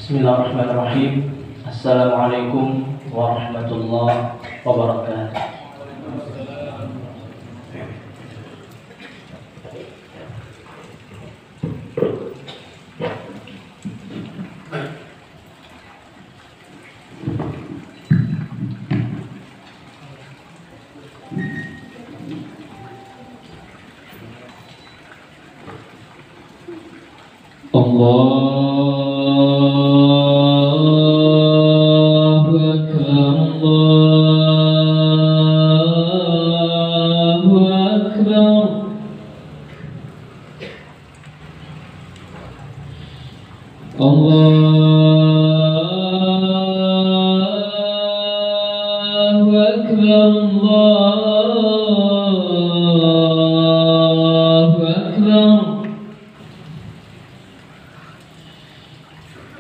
Bismillahirrahmanirrahim. Assalamualaikum warahmatullahi wabarakatuh. Allahu Akbar, Allahu Akbar. Allahu Akbar, Allahu Akbar.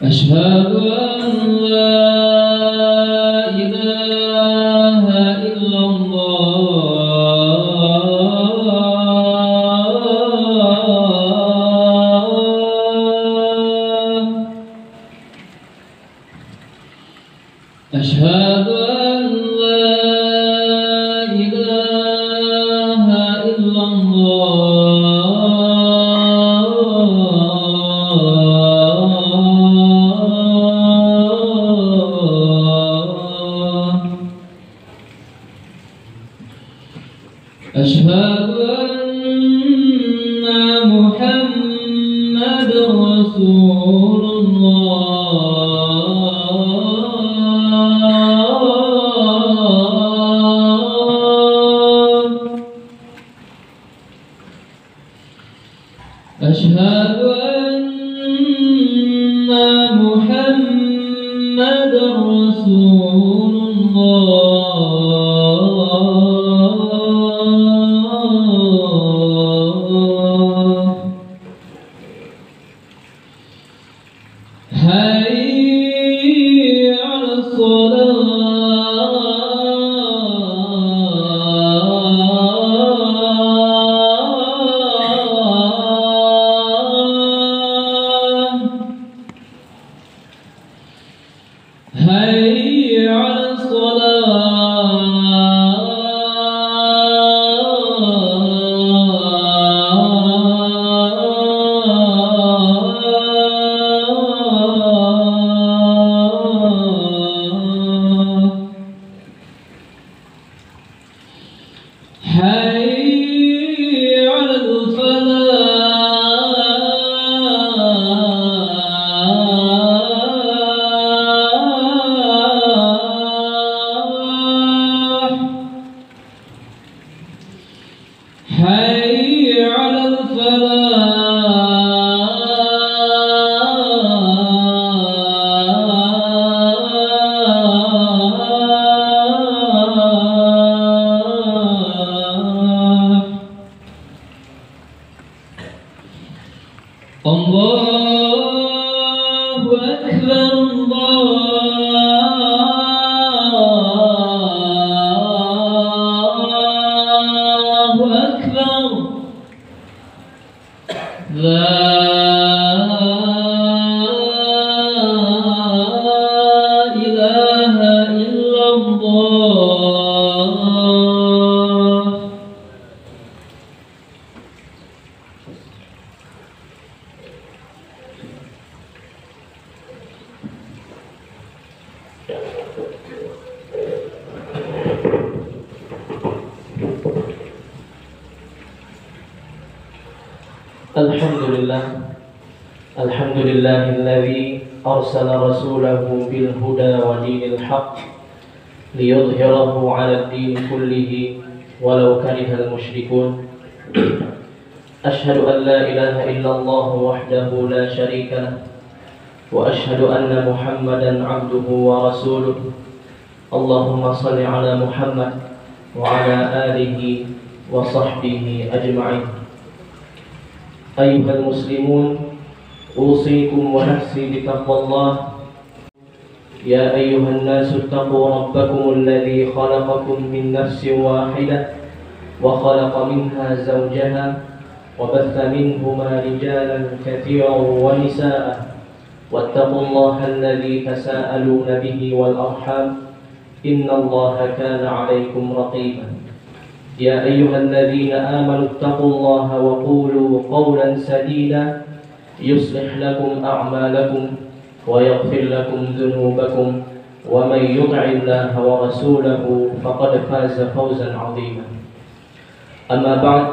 Asyhadu an la ilaha illallah. Asyhadu an la ilaha illallah. Asyhadu anna Muhammadar Rasulullah. Asyhadu anna Muhammadar Rasulullah. Hayya 'alas salah. Hayya 'alas salah. Hayya 'alal falah. Hayya 'alal falah. Allahu Akbar, Allahu Akbar. La ilaha illallah. Alhamdulillah, alhamdulillahilladzi arsala rasulahu bil huda wa dinil haqq liyudhhirahu 'alad din kullihi walau karihal musyrikun. Asyhadu an la ilaha illallah wahdahu la syarika lah wa asyhadu anna Muhammadan 'abduhu wa rasuluh. Allahumma shalli 'ala Muhammad wa 'ala alihi wa sahbihi ajma'in. Ayyuhal muslimun, usikum wa nafsi bitaqwallah. Ya ayyuhan nasu taqu rabbakum alladhi khalaqakum min nafsin wahidah wa khalaqa minha zawjaha wa batha minhuma rijalan katsiran wa nisaa واتقوا الله الذي تساءلون به والأرحام إن الله كان عليكم رقيبا يا أيها الذين آمنوا اتقوا الله وقولوا قولا سديدا يصلح لكم أعمالكم ويغفر لكم ذنوبكم ومن يطع الله ورسوله فقد فاز فوزا عظيما أما بعد.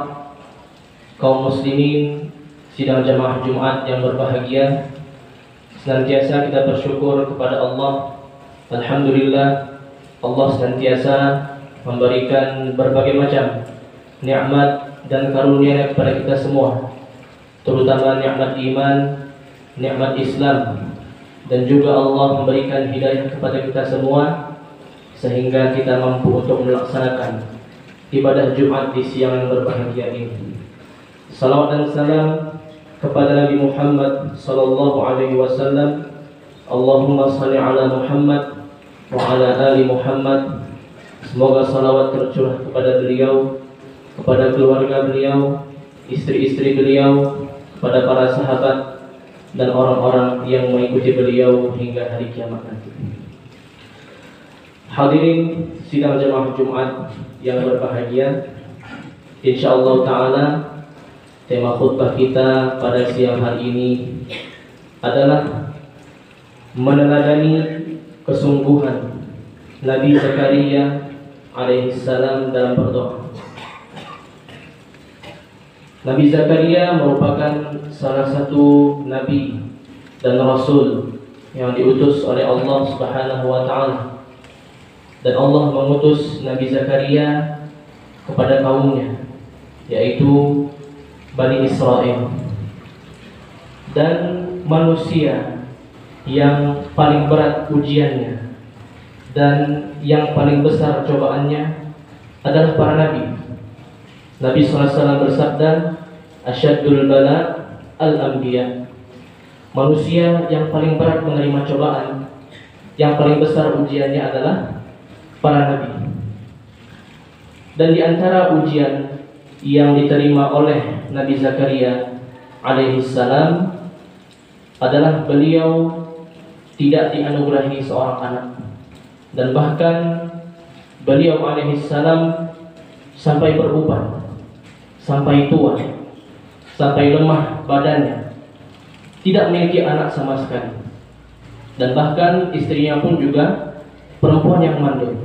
Kaum muslimin sidang jamaah Jumat yang berbahagia, senantiasa kita bersyukur kepada Allah. Alhamdulillah, Allah senantiasa memberikan berbagai macam nikmat dan karunia kepada kita semua, terutama nikmat iman, nikmat Islam, dan juga Allah memberikan hidayah kepada kita semua sehingga kita mampu untuk melaksanakan ibadah Jumat di siang yang berbahagia ini. Salawat dan salam kepada Nabi Muhammad sallallahu alaihi wasallam. Allahumma shalli ala Muhammad wa ala ali Muhammad. Semoga salawat tercurah kepada beliau, kepada keluarga beliau, istri-istri beliau, kepada para sahabat dan orang-orang yang mengikuti beliau hingga hari kiamat nanti. Hadirin sidang jamaah Jumat yang berbahagia, insyaallah taala tema khutbah kita pada siang hari ini adalah meneladani kesungguhan Nabi Zakaria alaihissalam dalam berdoa. Nabi Zakaria merupakan salah satu nabi dan rasul yang diutus oleh Allah Subhanahu wa taala. Dan Allah mengutus Nabi Zakaria kepada kaumnya, yaitu Bani Israel. Dan manusia yang paling berat ujiannya dan yang paling besar cobaannya adalah para nabi. Nabi SAW bersabda, Asyaddul bala al-anbiya. Manusia yang paling berat menerima cobaan, yang paling besar ujiannya adalah para nabi. Dan di antara ujian yang diterima oleh Nabi Zakaria alaihissalam adalah beliau tidak dianugerahi seorang anak, dan bahkan beliau alaihissalam sampai beruban, sampai tua, sampai lemah badannya, tidak memiliki anak sama sekali, dan bahkan istrinya pun juga perempuan yang mandul.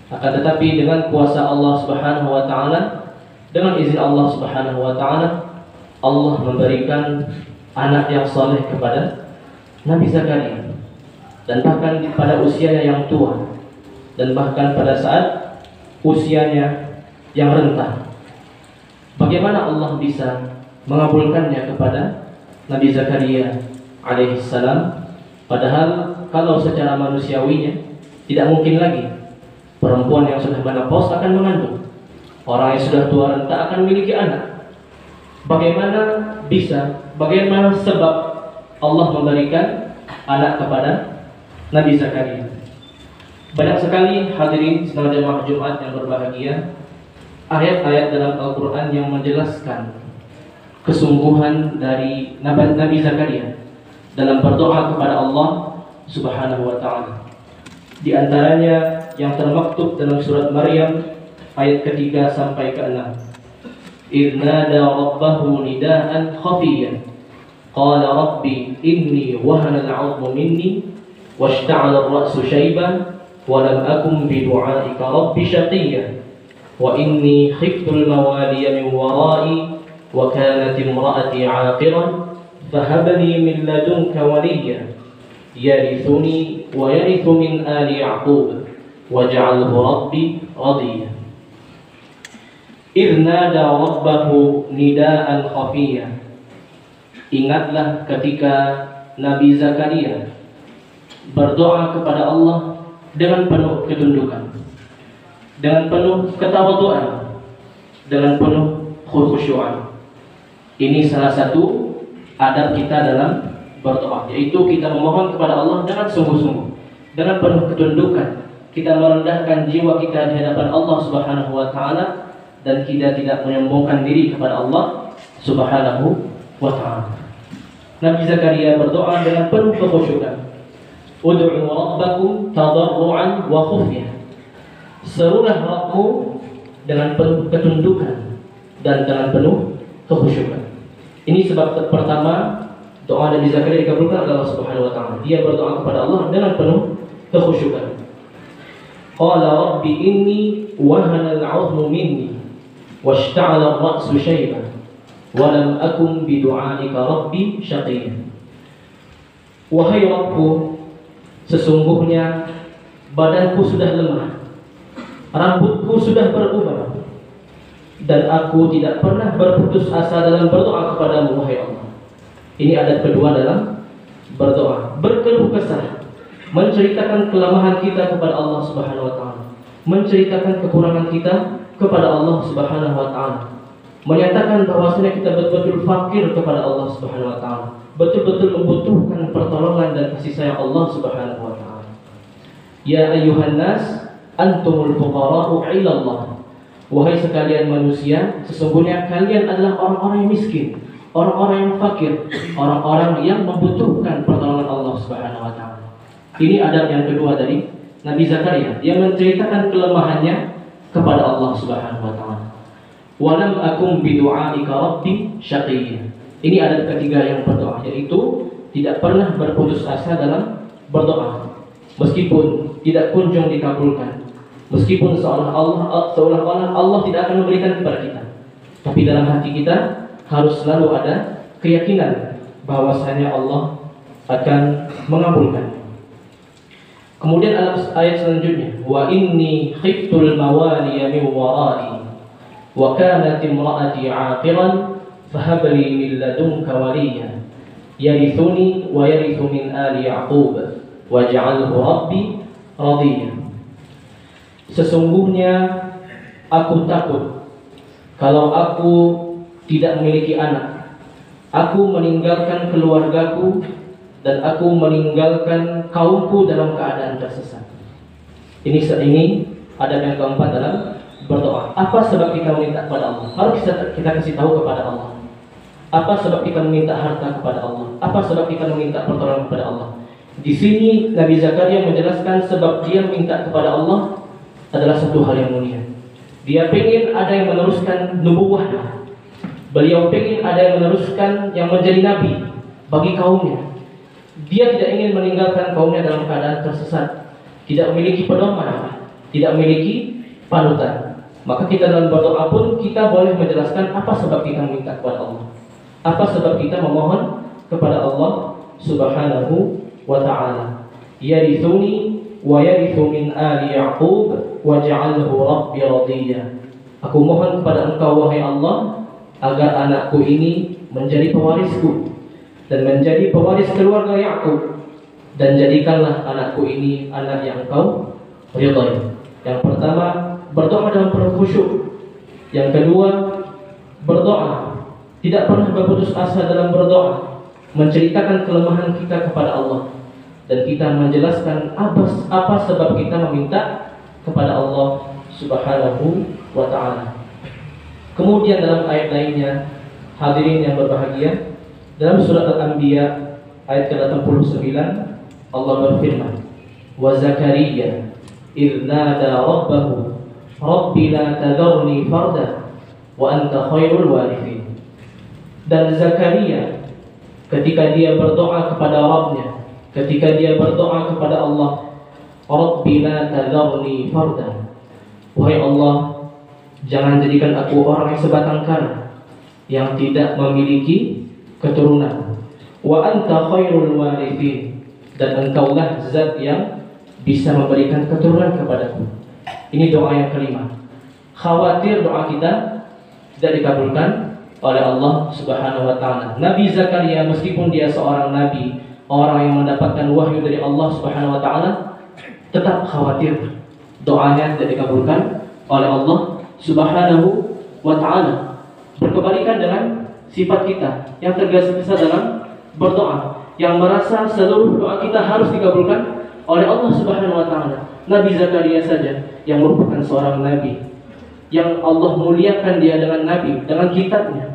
Akan tetapi dengan kuasa Allah Subhanahu wa taala, dengan izin Allah Subhanahu wa taala, Allah memberikan anak yang saleh kepada Nabi Zakaria. Dan bahkan pada usianya yang tua, dan bahkan pada saat usianya yang renta, bagaimana Allah bisa mengabulkannya kepada Nabi Zakaria alaihissalam? Padahal kalau secara manusiawinya tidak mungkin lagi perempuan yang sudah menopause akan mengandung, orang yang sudah tua renta akan memiliki anak. Bagaimana bisa, bagaimana sebab Allah memberikan anak kepada Nabi Zakaria? Banyak sekali hadirin sedang jemaah Jumat yang berbahagia, ayat-ayat dalam Al-Quran yang menjelaskan kesungguhan dari Nabi Zakaria dalam berdoa kepada Allah Subhanahu wa taala. Di antaranya yang termaktub dalam surat Maryam ayat ketiga sampai ke-6. إِذْ نَادَى رَبَّهُ نِدَاءً خَفِيًّا قَالَ رَبِّ إِنِّي وَهَنَ الْعَظْمُ مِنِّي وَاشْتَعَلَ الرَّأْسُ شَيْبًا وَلَمْ أَكُنْ بِدُعَائِكَ رَبِّ شَقِيًّا وَإِنِّي خِفْتُ الْمَوَالِيَ مِنْ وَرَائِي وَكَانَتِ امْرَأَتِي عَاقِرًا فَهَبْ لِي مِنْ لَدُنْكَ وَلِيًّا يَرِثُنِي وَيَرِثُ مِنْ آلِ يَعْقُوبَ وَاجْعَلْهُ رَبِّي رَضِيًّا. إِذْ نَادَى رَبَّهُ نِدَاءً خَفِيًّا. Ingatlah ketika Nabi Zakaria berdoa kepada Allah dengan penuh ketundukan, dengan penuh ketawaduan, dengan penuh khusyuan. Ini salah satu adab kita dalam berdoa, yaitu kita memohon kepada Allah dengan sungguh-sungguh, dengan penuh ketundukan. Kita merendahkan jiwa kita di hadapan Allah Subhanahu wa taala, dan kita tidak menyombongkan diri kepada Allah Subhanahu wa taala. Nabi Zakaria berdoa dengan penuh kekhusyukan. Ud'u rabbakum tadarruan wa khufyah. Serulah Rabbmu dengan penuh ketundukan dan dengan penuh kekhusyukan. Ini sebab pertama doa Nabi Zakaria dikabulkan oleh Allah Subhanahu wa taala. Dia berdoa kepada Allah dengan penuh kekhusyukan. Qala rabbi inni wahana al-'azmu minni washta'ala ar-ra'su shayban wa lam akun bi du'aika rabbi shaqiyya. Wahai Rabbku, sesungguhnya badanku sudah lemah, rambutku sudah berubah, dan aku tidak pernah berputus asa dalam berdoa kepadamu, wahai Allah. Ini adat kedua dalam berdoa. Berkeluh kesah, menceritakan kelemahan kita kepada Allah Subhanahu wa taala, menceritakan kekurangan kita kepada Allah Subhanahu wa taala, menyatakan bahwasanya kita betul-betul fakir kepada Allah Subhanahu wa taala, betul-betul membutuhkan pertolongan dan kasih sayang Allah Subhanahu wa taala. Ya ayyuhan nas antumul fuqara'u ila Allah. Wahai sekalian manusia, sesungguhnya kalian adalah orang-orang yang miskin, orang-orang yang fakir, orang-orang yang membutuhkan pertolongan Allah Subhanahu wa taala. Ini adab yang kedua dari Nabi Zakaria. Dia menceritakan kelemahannya kepada Allah Subhanahu wa taala. Wa lam akum bi du'aika rabbi syaqiyya. Ini adab ketiga yang berdoa, yaitu tidak pernah berputus asa dalam berdoa. Meskipun tidak kunjung dikabulkan, meskipun seolah-olah Allah tidak akan memberikan kepada kita, tapi dalam hati kita harus selalu ada keyakinan bahwasanya Allah akan mengabulkan. Kemudian ayat selanjutnya, wa inni khiftul mawaliya min wara'i wa kanat imra'ati 'aqiran fahab li min ladunka waliyya yarithuni wa yarithu min ali ya'qub waj'alhu rabbi radiyya. Sesungguhnya aku takut kalau aku tidak memiliki anak, aku meninggalkan keluargaku dan aku meninggalkan kaumku dalam keadaan tersesat. Ini adab yang keempat dalam berdoa. Apa sebab kita meminta kepada Allah? Harus kita kasih tahu kepada Allah. Apa sebab kita meminta harta kepada Allah? Apa sebab kita meminta pertolongan kepada Allah? Di sini Nabi Zakaria menjelaskan sebab dia meminta kepada Allah adalah satu hal yang mulia. Dia ingin ada yang meneruskan nubuwahnya. Beliau ingin ada yang meneruskan yang menjadi nabi bagi kaumnya. Dia tidak ingin meninggalkan kaumnya dalam keadaan tersesat, tidak memiliki pedoman, tidak memiliki panutan. Maka kita dalam berdoa pun kita boleh menjelaskan apa sebab kita meminta kepada Allah, apa sebab kita memohon kepada Allah Subhanahu wa ta'ala. Yarithuni wa yarithu min ali ya'qub waj'alhu rabbi radiyya. Aku mohon kepada Engkau wahai Allah agar anakku ini menjadi pewarisku dan menjadi pewaris keluarga Ya'qub, dan jadikanlah anakku ini anak yang Engkau ridhai. Yang pertama, berdoa dalam penuh khusyuk. Yang kedua, berdoa tidak pernah berputus asa dalam berdoa, menceritakan kelemahan kita kepada Allah, dan kita menjelaskan apa sebab kita meminta kepada Allah Subhanahu wa ta'ala. Kemudian dalam ayat lainnya, hadirin yang berbahagia, dalam surat Al-Anbiya ayat ke-89 Allah berfirman, wa Zakaria idh nada rabbahu rabbi la tadharni farda wa anta khairul warithin. Dan Zakaria ketika dia berdoa kepada Rabbnya, ketika dia berdoa kepada Allah, rabbi la tadharni farda, wahai Allah, jangan jadikan aku orang yang sebatang kara yang tidak memiliki keturunan. Wa anta khairul warithin, dan engkaulah zat yang bisa memberikan keturunan kepadaku. Ini doa yang kelima. Khawatir doa kita tidak dikabulkan oleh Allah Subhanahu wa ta'ala. Nabi Zakaria meskipun dia seorang nabi, orang yang mendapatkan wahyu dari Allah Subhanahu wa ta'ala, tetap khawatir doanya tidak dikabulkan oleh Allah Subhanahu wa ta'ala. Berkebalikan dengan sifat kita yang tergesa-gesa dalam berdoa, yang merasa seluruh doa kita harus dikabulkan oleh Allah Subhanahu wa ta'ala. Nabi Zakaria saja yang merupakan seorang nabi, yang Allah muliakan dia dengan nabi, dengan kitabnya,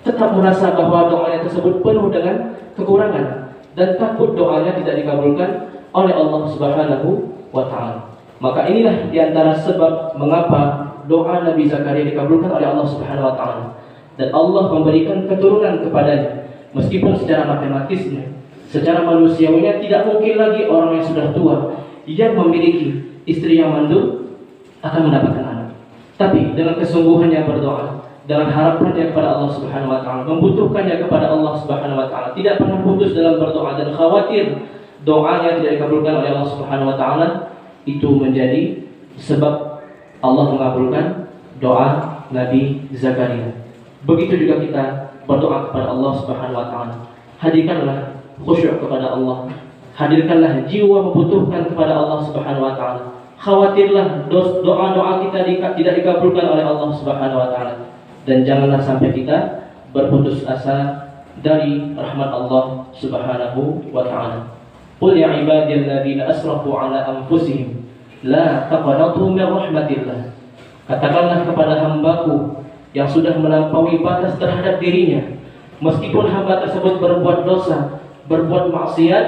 tetap merasa bahwa doanya tersebut penuh dengan kekurangan dan takut doanya tidak dikabulkan oleh Allah Subhanahu wa taala. Maka inilah diantara sebab mengapa doa Nabi Zakaria dikabulkan oleh Allah Subhanahu wa taala dan Allah memberikan keturunan kepadanya. Meskipun secara matematisnya, secara manusiawinya tidak mungkin lagi orang yang sudah tua yang memiliki istri yang mandul akan mendapatkan anak. Tapi dengan kesungguhannya berdoa, dengan harapannya kepada Allah Subhanahu wa taala, membutuhkannya kepada Allah Subhanahu wa taala, tidak pernah putus dalam berdoa dan khawatir doanya tidak dikabulkan oleh Allah Subhanahu wa taala, itu menjadi sebab Allah mengabulkan doa Nabi Zakaria. Begitu juga kita berdoa kepada Allah Subhanahu wa taala. Hadirkanlah khusyuk kepada Allah. Hadirkanlah jiwa membutuhkan kepada Allah Subhanahu wa taala. Khawatirlah doa-doa kita tidak dikabulkan oleh Allah Subhanahu wa taala. Dan janganlah sampai kita berputus asa dari rahmat Allah Subhanahu wa taala. Qul ya ibadiyalladzina asrafu ala anfusihim la taqnatu min rahmatillah. Katakanlah kepada hambaku yang sudah melampaui batas terhadap dirinya, meskipun hamba tersebut berbuat dosa, berbuat maksiat,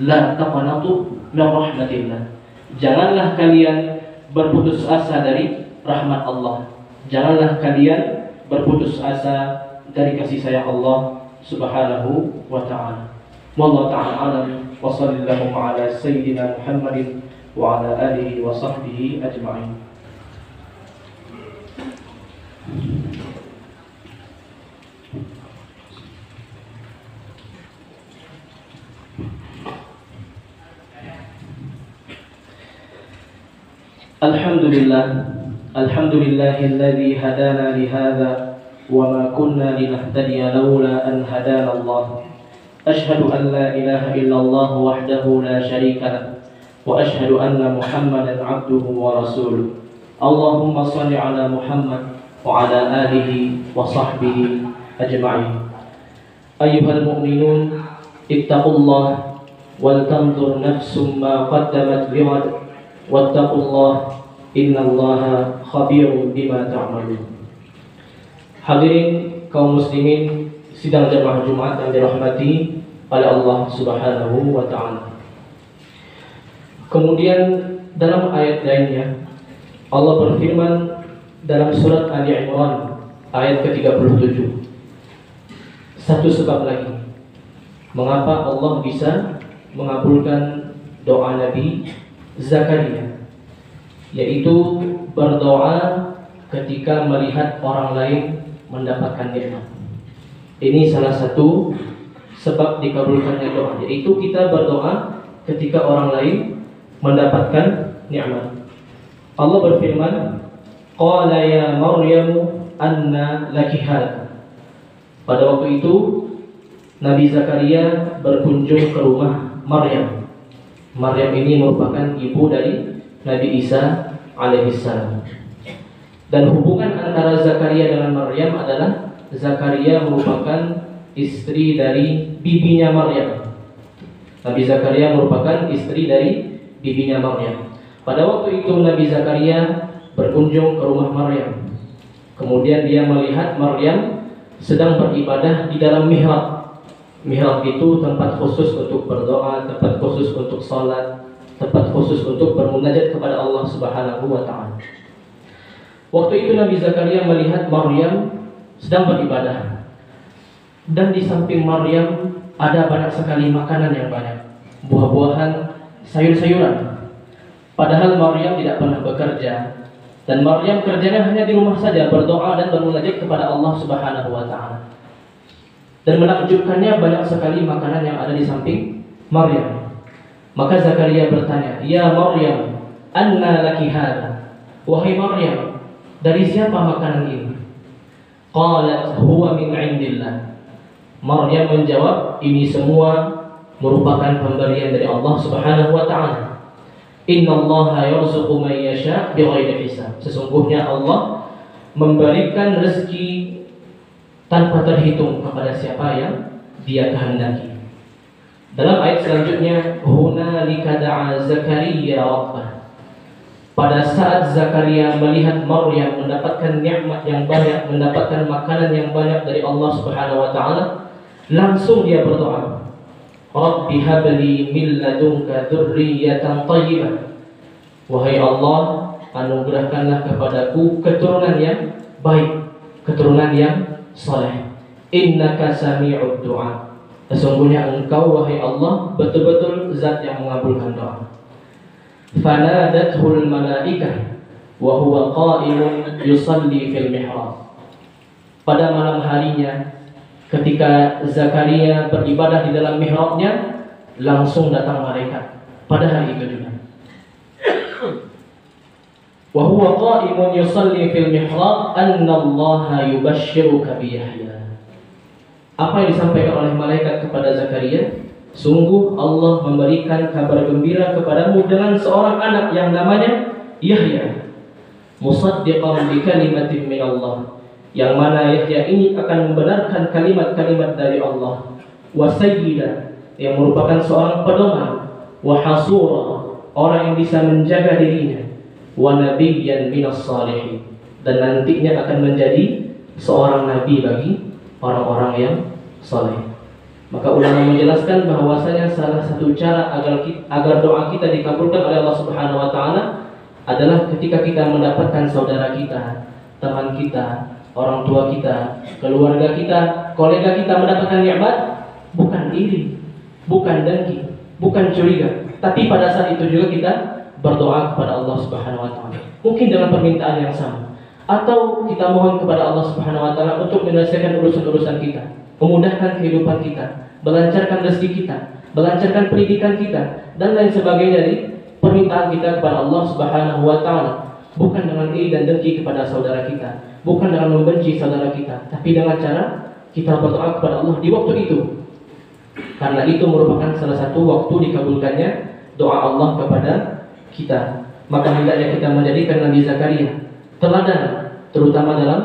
la taqnatu min rahmatillah. Janganlah kalian berputus asa dari rahmat Allah. Janganlah kalian berputus asa dari kasih sayang Allah Subhanahu wa taala. Wallahu ta'ala alam wa sallallahu ala sayyidina Muhammadin wa ala alihi wa sahbihi ajma'in. Alhamdulillahilladzi hadana lihadza wa ma kunna linahtadiya laula an hadana Allah. Ashhadu an la ilaha illallah wahdahu la syarika lah wa ashhadu anna Muhammadan abduhu wa rasuluh. Allahumma shalli ala Muhammad wa ala alihi wa sahbihi ajma'in. Ayyuhal mu'minun ittaqullah wal tanzur nafsum ma qaddamat lighad wattaqullah innallaha khabirun bima ta'malun. Hadirin kaum muslimin sidang jamaah Jumat yang dirahmati oleh Allah Subhanahu wa taala. Kemudian dalam ayat lainnya Allah berfirman dalam surat Ali Imran ayat ke-37. Satu sebab lagi mengapa Allah bisa mengabulkan doa Nabi Zakaria, yaitu berdoa ketika melihat orang lain mendapatkan nikmat. Ini salah satu sebab dikabulkannya doa, yaitu kita berdoa ketika orang lain mendapatkan nikmat. Allah berfirman, qala ya Maryam anna laki hadza. Pada waktu itu Nabi Zakaria berkunjung ke rumah Maryam. Maryam ini merupakan ibu dari Nabi Isa alaihissalam. Dan hubungan antara Zakaria dengan Maryam adalah Zakaria merupakan istri dari bibinya Maryam. Nabi Zakaria merupakan istri dari bibinya Maryam. Pada waktu itu Nabi Zakaria berkunjung ke rumah Maryam. Kemudian dia melihat Maryam sedang beribadah di dalam mihrab. Mihrab itu tempat khusus untuk berdoa, tempat khusus untuk sholat, tempat khusus untuk bermunajat kepada Allah Subhanahu wa ta'ala. Waktu itu Nabi Zakaria melihat Maryam sedang beribadah, dan di samping Maryam ada banyak sekali makanan yang banyak, buah-buahan, sayur-sayuran. Padahal Maryam tidak pernah bekerja, dan Maryam kerjanya hanya di rumah saja, berdoa dan bermunajat kepada Allah Subhanahu wa ta'ala. Dan menakjubkannya banyak sekali makanan yang ada di samping Maryam. Maka Zakaria bertanya, "Ya Maryam, anna laki hadza?" Wahai Maryam, dari siapa makanan ini? Qalat huwa min indillah. Maryam menjawab, ini semua merupakan pemberian dari Allah Subhanahu wa ta'ala. Innallaha yarzuqu man yasha' bighairi hisab. Sesungguhnya Allah memberikan rezeki tanpa terhitung kepada siapa yang Dia kehendaki. Dalam ayat selanjutnya, hunalika da'a Zakaria rabbah. Pada saat Zakaria melihat Maryam mendapatkan nikmat yang banyak, mendapatkan makanan yang banyak dari Allah Subhanahu wa taala, langsung dia berdoa, Rabbi habli min ladunka dzurriyyatan thayyibah. Wahai Allah, anugerahkanlah kepadaku keturunan yang baik, keturunan yang saleh. Innaka sami'ud du'a. Sesungguhnya engkau wahai Allah betul-betul zat yang mengabulkan doa. Fanadathul malaikah wa huwa qa'imun yusalli fil mihrab. Pada malam harinya ketika Zakaria beribadah di dalam mihrabnya, langsung datang malaikat pada hari itu juga. Wa huwa qa'imun yusalli fil mihrab anna Allah yubashshiruka bi Yahya. Apa yang disampaikan oleh malaikat kepada Zakaria? Sungguh Allah memberikan kabar gembira kepadamu dengan seorang anak yang namanya Yahya. Musaddiqan bi kalimatin min Allah. Yang mana Yahya ini akan membenarkan kalimat-kalimat dari Allah. Wa sayyidan, yang merupakan seorang pedoman. Wa hasura, orang yang bisa menjaga dirinya. Wa nabiyyan minas salihin, dan nantinya akan menjadi seorang nabi bagi orang-orang yang saleh. Maka ulama menjelaskan bahwasanya salah satu cara agar doa kita dikabulkan oleh Allah Subhanahu wa taala adalah ketika kita mendapatkan saudara kita, teman kita, orang tua kita, keluarga kita, kolega kita mendapatkan nikmat, bukan iri, bukan dengki, bukan curiga, tapi pada saat itu juga kita berdoa kepada Allah Subhanahu wa taala. Mungkin dengan permintaan yang sama, atau kita mohon kepada Allah Subhanahu wa taala untuk menyelesaikan urusan-urusan kita, memudahkan kehidupan kita, melancarkan rezeki kita, melancarkan pendidikan kita, dan lain sebagainya dari permintaan kita kepada Allah Subhanahu wa taala. Bukan dengan iri dan dengki kepada saudara kita, bukan dengan membenci saudara kita, tapi dengan cara kita berdoa kepada Allah di waktu itu. Karena itu merupakan salah satu waktu dikabulkannya doa Allah kepada kita. Maka hendaknya kita menjadikan Nabi Zakaria teladan, terutama dalam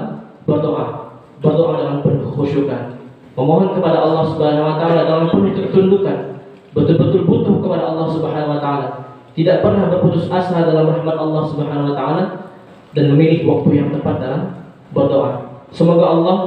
berdoa dengan penuh khusyukan, memohon kepada Allah Subhanahu wa taala dalam penuh ketundukan, betul-betul butuh kepada Allah Subhanahu wa taala, tidak pernah berputus asa dalam rahmat Allah Subhanahu wa taala, dan memilih waktu yang tepat dalam berdoa. Semoga Allah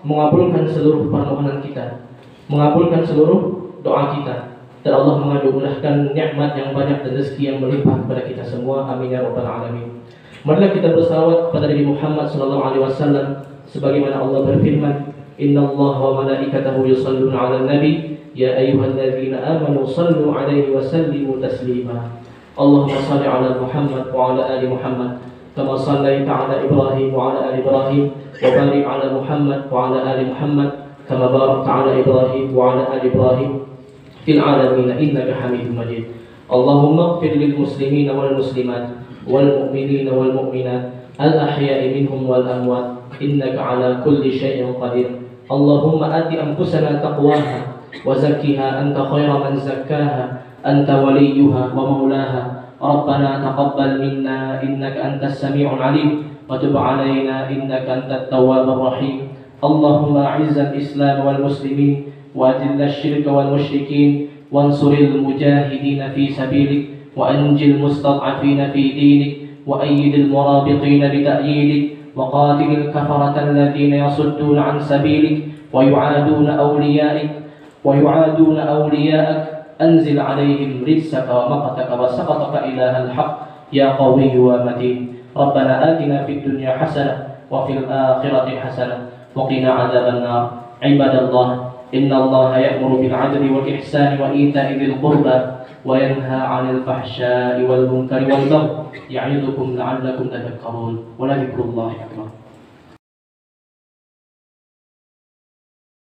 mengabulkan seluruh permohonan kita, mengabulkan seluruh doa kita, dan Allah menganugerahkan nikmat yang banyak dan rezeki yang melimpah kepada kita semua. Amin ya rabbal alamin. Marilah kita bersalawat kepada Nabi Muhammad sallallahu alaihi wasallam sebagaimana Allah berfirman, Innallaha wa malaikatahu yusholluna 'alan nabi ya ayyuhalladzina amanu shallu 'alaihi wa sallimu taslima. Allahumma shalli 'ala Muhammad wa 'ala ali Muhammad kama shallaita 'ala Ibrahim wa 'ala ali Ibrahim wa barik 'ala Muhammad wa 'ala ali Muhammad kama barakta 'ala Ibrahim wa 'ala ali Ibrahim fil 'alamin innaka Hamidum Majid. Allahumma ighfir lil muslimina wal muslimat wal mu'minina wal mu'minat al ahya'i minhum wal amwat innaka 'ala kulli syai'in qadir. Allahumma ati anfusana taqwaha wa zakkiha anta khairu man zakkaha anta waliyuha wa maulaha. Rabbana taqabbal minna innaka antas sami'ul 'alim wa tub 'alaina innaka antat tawwabur rahim. Allahumma 'izzal islam wal muslimin wa adillal syirka wal musyrikin wansuril mujahidin fi sabilik wa anjil mustad'afin fi dinik wa ayyidil murabitin bi ta'yidik wa qatilil kafarata alladhina yasudduna 'an sabilik wa yu'aduna awliya'ak anzil 'alaihim rizqaka wa maqtaka wa saqataka ilahal haqq ya qawiyyu wa matin. Rabbana atina fid dunya hasanah wa fil akhirati hasanah wa qina 'adzaban nar. Ibadallah, innallaha ya'muru bil 'adli wal ihsani wa ita'i dzil qurba wa yanha 'anil fahsya'i wal munkari wal baghi ya'idukum la'allakum tadhakkarun. Wa la dzikrullahi akbar.